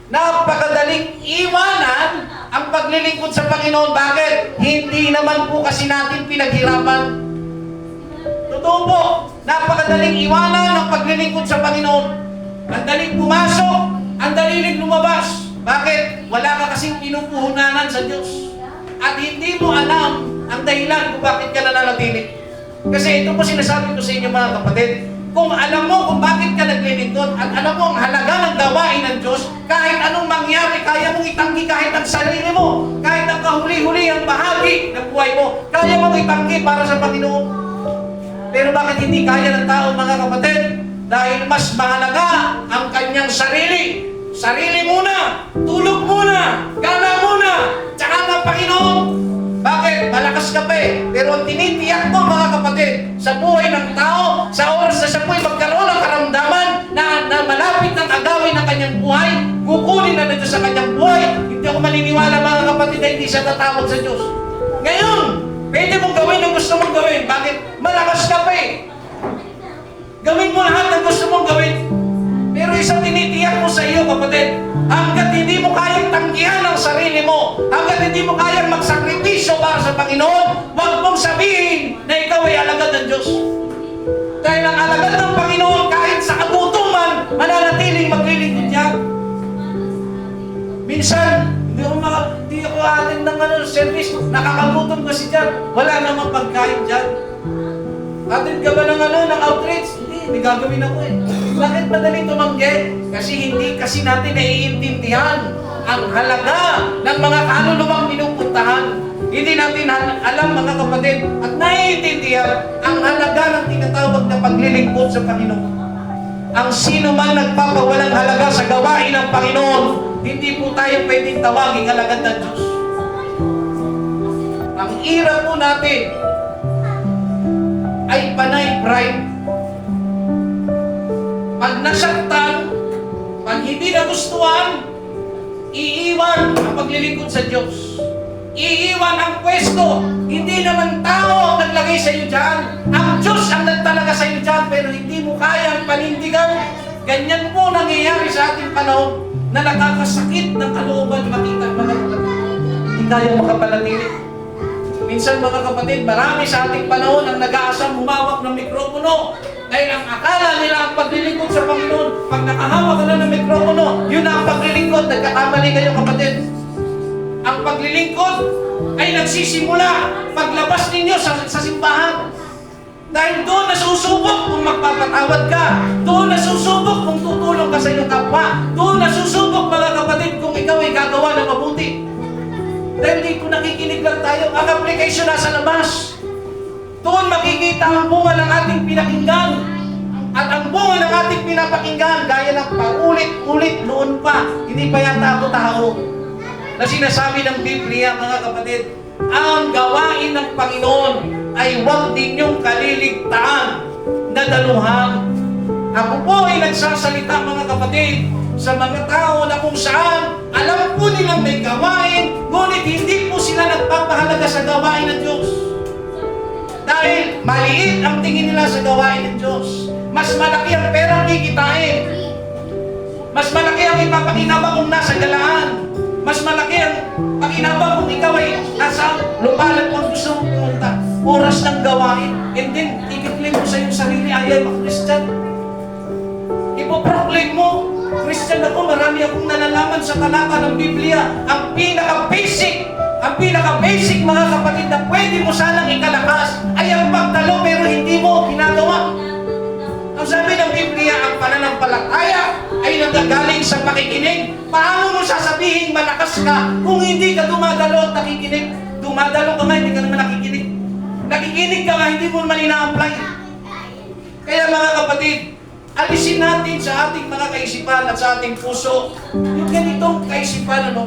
Napakadaling iwanan ang paglilingkod sa Panginoon. Bakit? Hindi naman po kasi natin pinaghirapan. Totoo po, napakadaling iwanan ang paglilingkod sa Panginoon. Ang daling pumasok, ang daling lumabas. Bakit? Wala ka kasing pinupuhunanan sa Diyos. At hindi mo alam ang dahilan kung bakit ka nananatili. Kasi ito po sinasabi ko sa inyo mga kapatid. Kung alam mo kung bakit ka naglilingkod at alam mo ang halaga ng gawain ng Diyos, kahit anong mangyari, kaya mong itanggi kahit ang sarili mo, kahit ang kahuli-huli ang bahagi ng buhay mo, kaya mong itanggi para sa Panginoon. Pero bakit hindi kaya ng tao mga kapatid? Dahil mas mahalaga ang kanyang sarili. Sarili muna, tulog muna, gana muna, tsaka ng Panginoon. Bakit? Malakas ka pa eh. Pero ang tinitiyak mo mga kapatid, sa buhay ng tao, sa oras na siya po'y magkaroon ng karamdaman na malapit ng agawin ng kanyang buhay, kukunin na nito sa kanyang buhay, hindi ako maniniwala mga kapatid na hindi siya tatawag sa Diyos. Ngayon, pwede mong gawin ang gusto mong gawin. Bakit? Malakas ka pa eh. Gawin mo lahat ng gusto mong gawin. Pero isang tinitiyak mo sa iyo, kapatid, hanggat hindi mo kayang tanggihan ang sarili mo, hanggat hindi mo kayang magsakripisyo para sa Panginoon, huwag mong sabihin na ikaw ay alagad ng Diyos. Dahil ang alagad ng Panginoon, kahit sa kagutuman, mananatiling maglilingkod niya. Minsan, hindi ako atin ng service, nakakagutom kasi dyan, wala namang pagkain dyan. Atin ka ba ng outreach? Hindi gagawin ako eh. Bakit madali tumanggi? Kasi hindi kasi natin naiintindihan ang halaga ng mga kaluluwang pinupuntahan. Hindi natin alam mga kapatid at naiintindihan ang halaga ng tinatawag na paglilingkod sa Panginoon. Ang sino man nagpapawalang halaga sa gawain ng Panginoon, hindi po tayo pwedeng tawaging alagad ng Diyos. Ang ira po natin ay panay pride. Pag nasaktan, pag hindi nagustuhan, iiwan ang paglilingkod sa Diyos. Iiwan ang pwesto. Hindi naman tao ang naglagay sa iyo dyan. Ang Diyos ang nagtalaga sa iyo dyan, pero hindi mo kaya ang panindigan. Ganyan po nangyayari sa ating panahon na nakakasakit ng kalooban makita mga kapatid. Hindi kaya makapanatili. Minsan mga kapatid, marami sa ating panahon ang nag-aasang humawak ng mikropono. Dahil ang akala nila ang paglilingkod sa Panginoon, pag nakahawak ka na ng mikropono, yun ang paglilingkod. Nagkakamali kayo kapatid. Ang paglilingkod ay nagsisimula paglabas ninyo sa simbahan. Dahil doon nasusubok kung magpapatawad ka. Doon nasusubok kung tutulong ka sa iyong kapwa. Doon nasusubok mga kapatid kung ikaw ay gagawa ng mabuti. Dahil dito nakikinig lang tayo, ang application nasa labas. Doon makikita ang bunga ng ating pinakinggan. At ang bunga ng ating pinapakinggan, gaya ng paulit-ulit noon pa, hindi pa yata ako tao, na sinasabi ng Biblia, mga kapatid, ang gawain ng Panginoon ay huwag ninyong kaliligtaan na daluhan. Ako po ay nagsasalita, mga kapatid, sa mga tao na kung saan alam po nilang may gawain, ngunit hindi po sila nagpapahalaga sa gawain ng Diyos. Dahil maliit ang tingin nila sa gawain ng Diyos. Mas malaki ang perang kikitain. Mas malaki ang ipapakinabang kung nasa galaan. Mas malaki ang pakinabang kung ikaw ay nasa lupalan kung gusto mong pumunta. Oras ng gawain. And then, ikiklaim mo sa iyong sarili, ay am a Christian. Ipoproclaim mo, Christian ako, marami akong nalalaman sa talata ng Biblia. Ang pinaka-basic mga kapatid na pwede mo sanang ikalakas ay ang pagdalo pero hindi mo ginagawa. Ang sabi ng Biblia, ang pananampalataya ay nanggagaling sa pakikinig. Paano mo sasabihin malakas ka kung hindi ka dumadalo at nakikinig? Dumadalo ka nga, hindi ka naman nakikinig. Nakikinig ka nga, hindi mo naman ina-apply. Kaya mga kapatid, alisin natin sa ating mga kaisipan at sa ating puso yung ganitong kaisipan,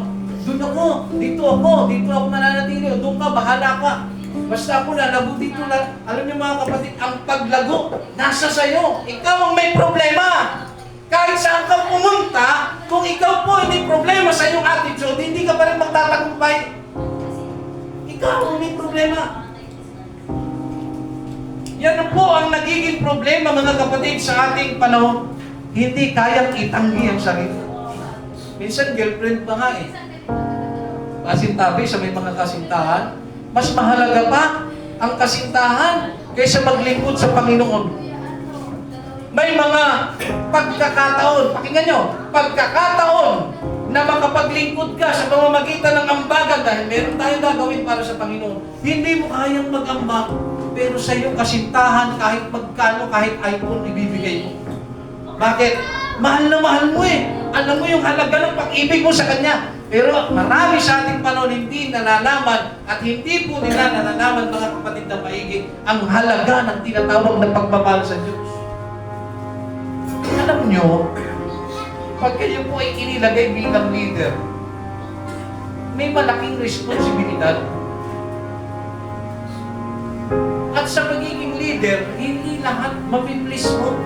doon ako, dito ako mananatili, doon ka, bahala ka. Basta ako lalago dito lang. Alam niyo mga kapatid, ang paglago nasa sayo. Ikaw ang may problema. Kahit saan ka pumunta, kung ikaw po ay may problema sa iyong attitude, hindi ka pa rin magtatagumpay. Ikaw ang may problema. Yan po ang nagiging problema mga kapatid sa ating panahon. Hindi kayang itanggi ang sarili. Minsan girlfriend pa nga eh. Kasintabi sa may mga kasintahan, mas mahalaga pa ang kasintahan kaysa maglingkod sa Panginoon. May mga pagkakataon, pakinggan nyo, pagkakataon na makapaglingkod ka sa pamamagitan ng ambagan dahil meron tayong gagawin para sa Panginoon. Hindi mo kayang mag-ambag, pero sa iyong kasintahan, kahit magkano, kahit iPhone, ibibigay mo. Bakit? Mahal na mahal mo eh. Alam mo yung halaga ng pag-ibig mo sa Kanya. Pero marami sa ating panahon hindi nalalaman at hindi po nila nalalaman, mga kapatid na maigi, ang halaga ng tinatawag na pagmamahal sa Diyos. Alam nyo, pag kayo po ay inilagay bilang leader, may malaking responsibilidad. At sa pagiging leader, hindi lahat mapiplis mo.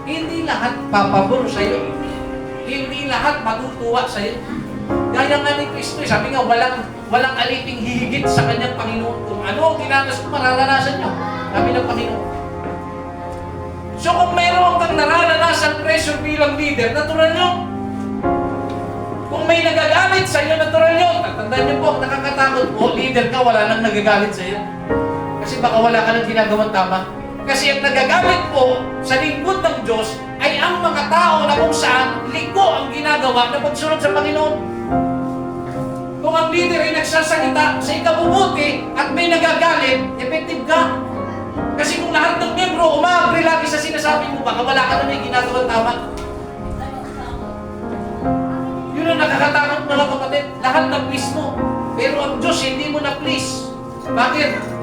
Hindi lahat papabor sa'yo. Hindi lahat matutuwa sa'yo. Gaya nga ni Kristo, sabi nga, walang aliping hihigit sa Kanyang Panginoon. Kung ano ang tinatas ko, mararanasan nyo. Sabi ng Panginoon. So kung mayroon kang nararanasan pressure bilang leader, natural nyo. Kung may nagagalit sa iyo, natural nyo. Tatandaan nyo po, nakakatakot po, leader ka, wala nang nagagalit sa iyo. Kasi baka wala ka nang ginagawang tama. Kasi ang nagagalit po sa lingkod ng Diyos ay ang mga tao na kung saan liko ang ginagawa na pagsunod sa Panginoon. Kung ang leader ay nagsasalita sa ikabubuti at may nagagalit, effective ka. Kasi kung lahat ng membro umagri lagi sa sinasabi mo, baka wala ka na may ginagawang tama. Yun ang nakakatakot, mga kapatid. Lahat na please mo. Pero ang Diyos hindi mo na please. Bakit?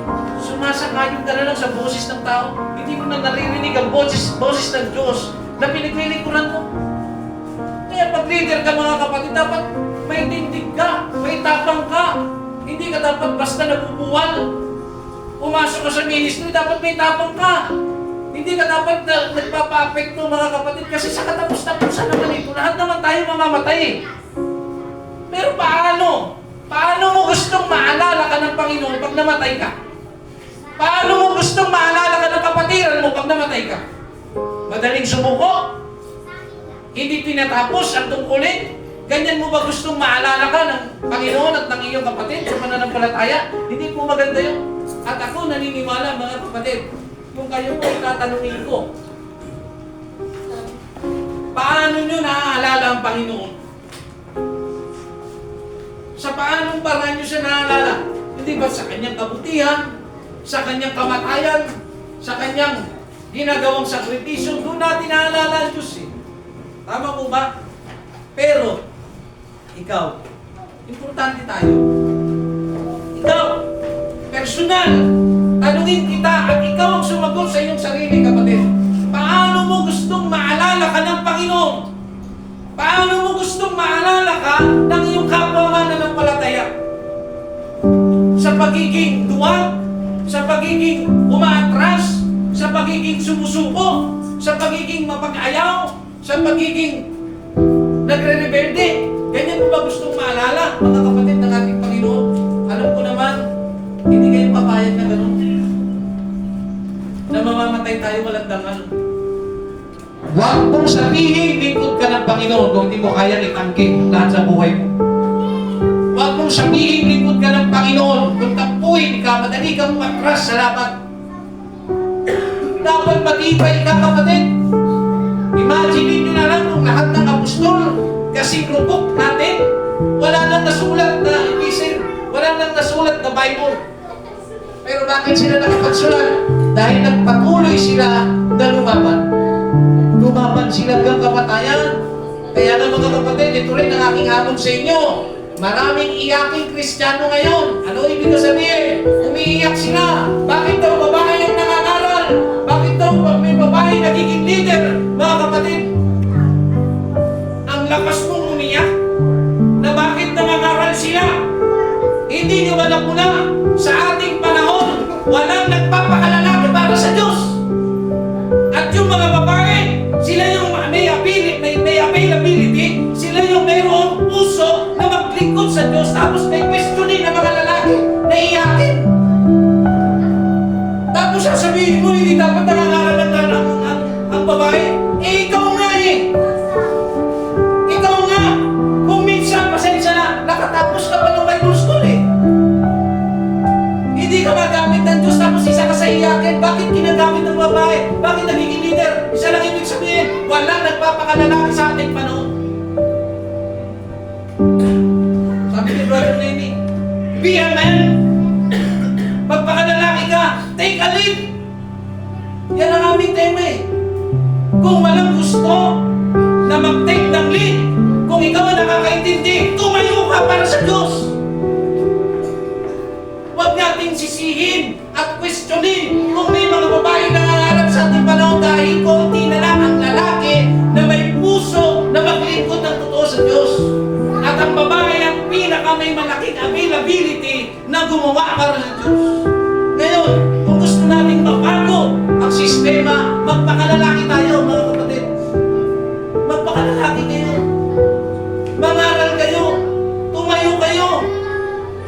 Sumasakayon ka na lang sa boses ng tao. Hindi mo na naririnig ang boses ng Diyos na pinaglilingkuran mo. Kaya pag leader ka, mga kapatid, dapat may tindig ka, may tapang ka. Hindi ka dapat basta nabubuwal. Pumasok ka sa ministry, dapat may tapang ka. Hindi ka dapat nagpapa-apekto, mga kapatid, kasi sa katapos-tapusan naman ito, lahat naman tayo mamamatay eh. Pero paano? Paano mo gustong maalala ka ng Panginoon pag namatay ka? Paano mo gustong maalala ka ng kapatiran mo pag namatay ka? Madaling sumuko? Hindi tinatapos ang tungkulin? Ganyan mo ba gustong maalala ka ng Panginoon at ng iyong kapatid sa pananampalataya? Hindi po maganda yun. At ako naniniwala, mga kapatid, kung kayo po tatanungin ko, paano nyo naaalala ang Panginoon? Sa paanong paraan nyo siya naaalala? Hindi ba sa kanyang kabutihan, sa kanyang kamatayan, sa kanyang ginagawang sakripisyo? Doon natin naaalala ang Diyos eh. Tama po ba? Pero, ikaw, importante tayo. Ikaw, personal, tanungin kita at ikaw ang sumagot sa iyong sarili, kapatid. Paano mo gustong maalala ka ng Panginoon? Paano mo gustong maalala ka ng iyong kapwa mananampalataya? Sa pagiging duwag, sa pagiging umaatras, sa pagiging sumusuko, sa pagiging mapag-ayaw, sa pagiging nagre-rebelde. Ganyan mo ba gustong maalala, mga kapatid ng ating Panginoon? Alam ko naman, hindi kayo papayag na gano'n. Na mamamatay tayo walang dangal. Huwag mong sabihin, lingkod ka ng Panginoon kung hindi mo kaya itangking lahat sa buhay mo. Huwag mong sabihin, lingkod ka ng Panginoon kung tapuin ka, madali kang matras sa laban. Dapat matibay ka, kapatid. Imagine nyo na lang kung lahat ng apostol, kasing rupok natin, wala nang nasulat na epistle, wala nang nasulat na Bible. Pero bakit sila nakapagsulat? Dahil nagpatuloy sila na lumaban. Lumaban sila hanggang kamatayan. Kaya nga, mga kapatid, ito rin ang aking hamon sa inyo. Maraming iyaking Kristiyano ngayon. Ano ibig sabihin? Umiiyak sila. Bakit daw babae ang nangangaral? Bakit daw may babae nagiging leader? Mga kapatid, ang lakas mong umiyak na bakit nangangaral sila? Hindi nyo ba napuna sa ating panahon, walang nagpapakalalaki para sa Diyos? At yung mga babae, sila yung may availability, sila yung mayroong puso na maglingkod sa Diyos, tapos may questionin ng mga lalaki na iyakin. Tapos sasabihin mo, hindi dapat nangangaral ang babae. Eh, ikaw nga eh. Ikaw nga magpakalalaki sa ating panahon. Sabi ni Brother Lenny, be a man. Magpakalalaki ka. Take a lead. Yan ang aming tema eh. Kung walang gusto na mag-take ng lead, kung ikaw ang nakakaintindi, tumayo ka para sa Diyos. Huwag nating sisihin at questionin kung may mga babae na nangarap sa ating panahon dahil konti na lang ang lalaki na may puso na maglingkod ng totoo sa Diyos. At ang babae ang pinaka may malaking availability na gumawa para sa Diyos. Ngayon, kung gusto nating mabago ang sistema, magpakalalaki tayo mga kapatid. Magpakalalaki kayo. Mangaral kayo. Tumayo kayo.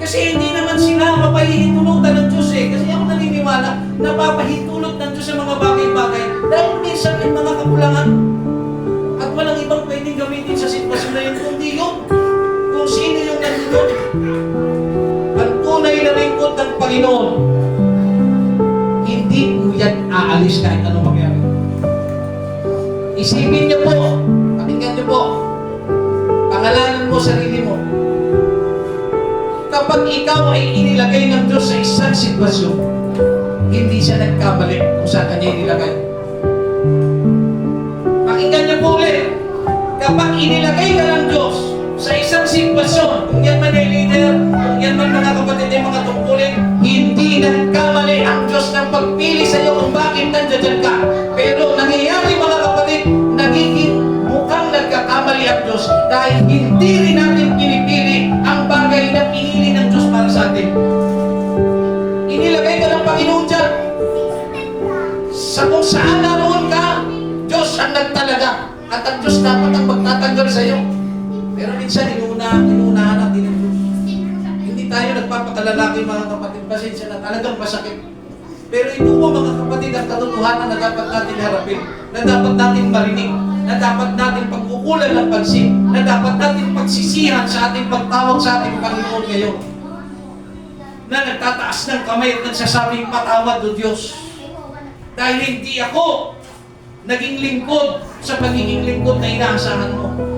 Kasi hindi naman sila mapahihintulutan ng Diyos eh. Kasi ako naniniwala, napapahintulot ng Diyos sa mga bagay-bagay dahil minsan may mga kakulangan. At walang ibang pwedeng gamitin sa sitwasyon na yun, kundi yun. Kung sino yung nandun. Ang tunay na lingkod ng Panginoon, hindi po yan aalis kahit anong mangyari. Isipin niyo po, pakinggan niyo po, pangalanan mo sarili mo. Kapag ikaw ay inilagay ng Diyos sa isang sitwasyon, hindi siya nagkamali kung saan kanya inilagay. Pakinggan niyo po ulit, kapag inilagay ka ng Diyos sa isang sitwasyon, kung yan man ay leader, kung yan man mga kapatid ay mga tungkulin, hindi nagkamali ang Diyos ng pagpili sa iyo kung bakit nandiyan ka. Pero nangyayari mga kapatid, nagiging mukhang nagkakamali ang Diyos dahil hindi rin natin pinipili ang bagay na pinili ng Diyos para sa atin. Inilagay ka ng Panginoon dyan. Sa kung saan naroon ka, Diyos ang nagtalaga. At ang Diyos dapat ang magtatanggal sa iyo. Pero minsan, inuunahan natin ang Diyos. Hindi tayo nagpapakalalaki mga kapatid. Pasensya na, talagang masakit. Pero ito po mga kapatid ang katotohanan na dapat natin harapin, na dapat natin marinig, na dapat natin pag-ukulan ng pansin, na dapat natin pagsisihan sa ating pagtawag sa ating Panginoon ngayon. Na nagtataas ng kamay at nagsasabing, patawad o Diyos. Dahil hindi ako naging lingkod sa pagiging lingkod na inaasahan mo.